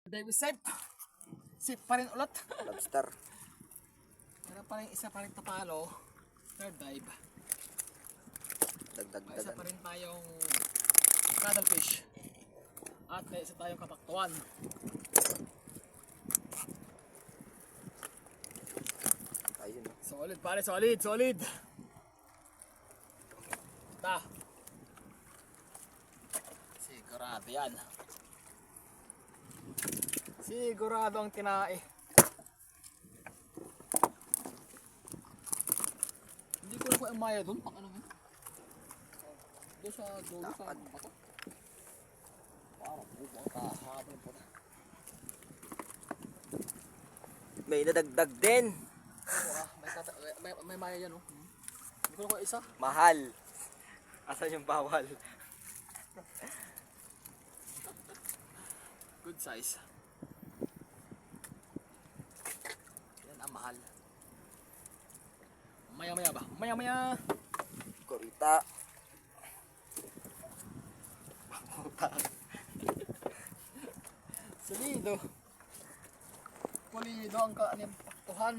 Dive safe. Safe pa rin ulit. Lobster. Meron pa rin isa pa rin tapalo. Third dive. Dagdag May isa pa rin tayong cuttlefish. At may isa tayong kapaktuan. Ayun. Solid pare, solid, solid. Ta. Sigurado yan. Sigurado ang tinae. Hindi ko na ko ang maya doon. Pang ano yun? Doon sa dulo sa bato. Parang bubo ang kahabol po na. May nadagdag din. Oo may maya yan oh. Hindi ko na ko isa. Mahal. Asan yung bawal? Good size. Yan ang mahal. Maya-maya ba? Maya-maya. Kurita. Solido. Pulido ang kaanyang paktuhan.